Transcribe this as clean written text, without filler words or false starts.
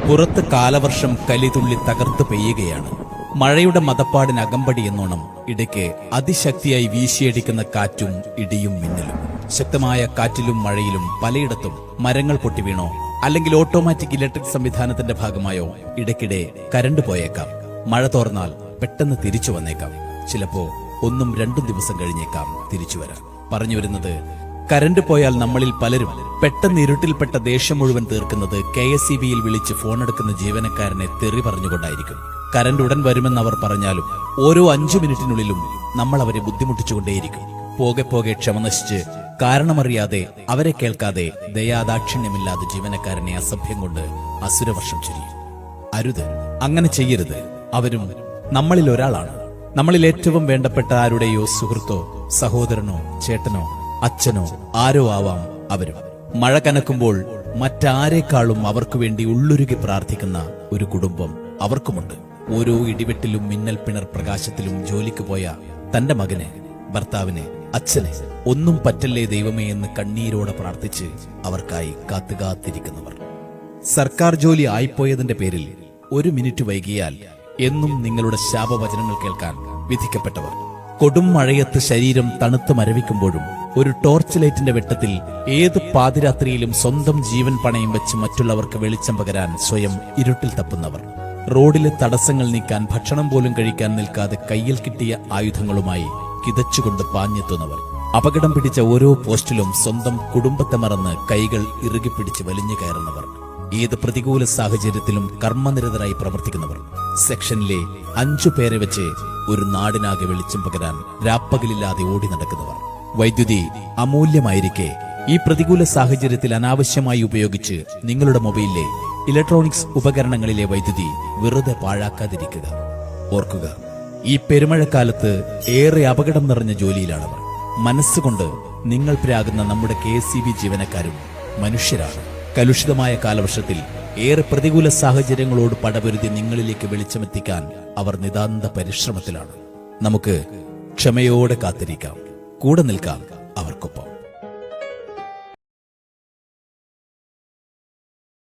പുറത്ത് കാലവർഷം കലിതുള്ളി തകർത്ത് പെയ്യുകയാണ്. മഴയുടെ മതപ്പാടിന് അകമ്പടി എന്നോണം ഇടയ്ക്ക് അതിശക്തിയായി വീശിയടിക്കുന്ന കാറ്റും ഇടിയും മിന്നലും. ശക്തമായ കാറ്റിലും മഴയിലും പലയിടത്തും മരങ്ങൾ പൊട്ടിവീണോ അല്ലെങ്കിൽ ഓട്ടോമാറ്റിക് ഇലക്ട്രിക് സംവിധാനത്തിന്റെ ഭാഗമായോ ഇടയ്ക്കിടെ കരണ്ട് പോയേക്കാം. മഴ തോർന്നാൽ പെട്ടെന്ന് തിരിച്ചു വന്നേക്കാം. ചിലപ്പോ 1-2 ദിവസം കഴിഞ്ഞേക്കാം തിരിച്ചു വരാൻ. പറഞ്ഞു വരുന്നത്, കരണ്ട് പോയാൽ നമ്മളിൽ പലരും പെട്ടെന്ന് ഇരുട്ടിൽപ്പെട്ട ദേഷ്യം മുഴുവൻ തീർക്കുന്നത് KSEBയിൽ വിളിച്ച് ഫോണെടുക്കുന്ന ജീവനക്കാരനെ തെറി പറഞ്ഞുകൊണ്ടായിരിക്കും. കരണ്ട് ഉടൻ വരുമെന്ന് അവർ പറഞ്ഞാലും ഓരോ 5 മിനിറ്റിനുള്ളിലും നമ്മൾ അവരെ ബുദ്ധിമുട്ടിച്ചുകൊണ്ടേയിരിക്കും. പോകെ പോകെ ക്ഷമ നശിച്ച് കാരണമറിയാതെ അവരെ കേൾക്കാതെ ദയാദാക്ഷിണ്യമില്ലാതെ ജീവനക്കാരനെ അസഭ്യം കൊണ്ട് അസുരവർഷം ചൊരിയും. അരുത്, അങ്ങനെ ചെയ്യരുത്. അവരും നമ്മളിൽ ഒരാളാണ്. നമ്മളിൽ ഏറ്റവും വേണ്ടപ്പെട്ട ആരുടെയോ സുഹൃത്തോ സഹോദരനോ ചേട്ടനോ അച്ഛനോ ആരോ ആവാം അവരും. മഴ കനക്കുമ്പോൾ മറ്റാരേക്കാളും അവർക്കു വേണ്ടി ഉള്ളുരുകി പ്രാർത്ഥിക്കുന്ന ഒരു കുടുംബം അവർക്കുമുണ്ട്. ഓരോ ഇടിവെട്ടിലും മിന്നൽ പിണർ പ്രകാശത്തിലും ജോലിക്ക് പോയ തന്റെ മകന്, ഭർത്താവിന്, അച്ഛന് ഒന്നും പറ്റല്ലേ ദൈവമേ എന്ന് കണ്ണീരോടെ പ്രാർത്ഥിച്ച് അവർക്കായി കാത്തുകാത്തിരിക്കുന്നവർ. സർക്കാർ ജോലി ആയിപ്പോയതിന്റെ പേരിൽ 1 മിനിറ്റ് വൈകിയാൽ എന്നും നിങ്ങളുടെ ശാപവചനങ്ങൾ കേൾക്കാൻ വിധിക്കപ്പെട്ടവർ. കൊടും മഴയത്ത് ശരീരം തണുത്ത് മരവിക്കുമ്പോഴും ഒരു ടോർച്ച് ലൈറ്റിന്റെ വെട്ടത്തിൽ ഏത് പാതിരാത്രിയിലും സ്വന്തം ജീവൻ പണയം വെച്ച് മറ്റുള്ളവർക്ക് വെളിച്ചം പകരാൻ സ്വയം ഇരുട്ടിൽ തപ്പുന്നവർ. റോഡിലെ തടസ്സങ്ങൾ നീക്കാൻ ഭക്ഷണം പോലും കഴിക്കാൻ നിൽക്കാതെ കയ്യിൽ കിട്ടിയ ആയുധങ്ങളുമായി കിതച്ചുകൊണ്ട് പാഞ്ഞെത്തുന്നവർ. അപകടം പിടിച്ച ഓരോ പോസ്റ്റിലും സ്വന്തം കുടുംബത്തെ മറന്ന് കൈകൾ ഇറുകിപ്പിടിച്ച് വലിഞ്ഞു കയറുന്നവർ. ഏത് പ്രതികൂല സാഹചര്യത്തിലും കർമ്മനിരതരായി പ്രവർത്തിക്കുന്നവർ. സെക്ഷനിലെ 5 പേരെ വെച്ച് ഒരു നാടിനാകെ വെളിച്ചം പകരാൻ രാപ്പകലില്ലാതെ ഓടി നടക്കുന്നവർ. വൈദ്യുതി അമൂല്യമായിരിക്കെ ഈ പ്രതികൂല സാഹചര്യത്തിൽ അനാവശ്യമായി ഉപയോഗിച്ച് നിങ്ങളുടെ മൊബൈലിലെ ഇലക്ട്രോണിക്സ് ഉപകരണങ്ങളിലെ വൈദ്യുതി വെറുതെ പാഴാക്കാതിരിക്കുക. ഓർക്കുക, ഈ പെരുമഴക്കാലത്ത് ഏറെ അപകടം നിറഞ്ഞ ജോലിയിലാണവർ. മനസ്സുകൊണ്ട് നിങ്ങൾ പ്രാകുന്ന നമ്മുടെ KSEB ജീവനക്കാരും മനുഷ്യരാണ്. കലുഷിതമായ കാലവർഷത്തിൽ ഏറെ പ്രതികൂല സാഹചര്യങ്ങളോട് പടപൊരുതി നിങ്ങളിലേക്ക് വെളിച്ചമെത്തിക്കാൻ അവർ നിതാന്ത പരിശ്രമത്തിലാണ്. നമുക്ക് ക്ഷമയോടെ കാത്തിരിക്കാം, കൂടെ നിൽക്കാം.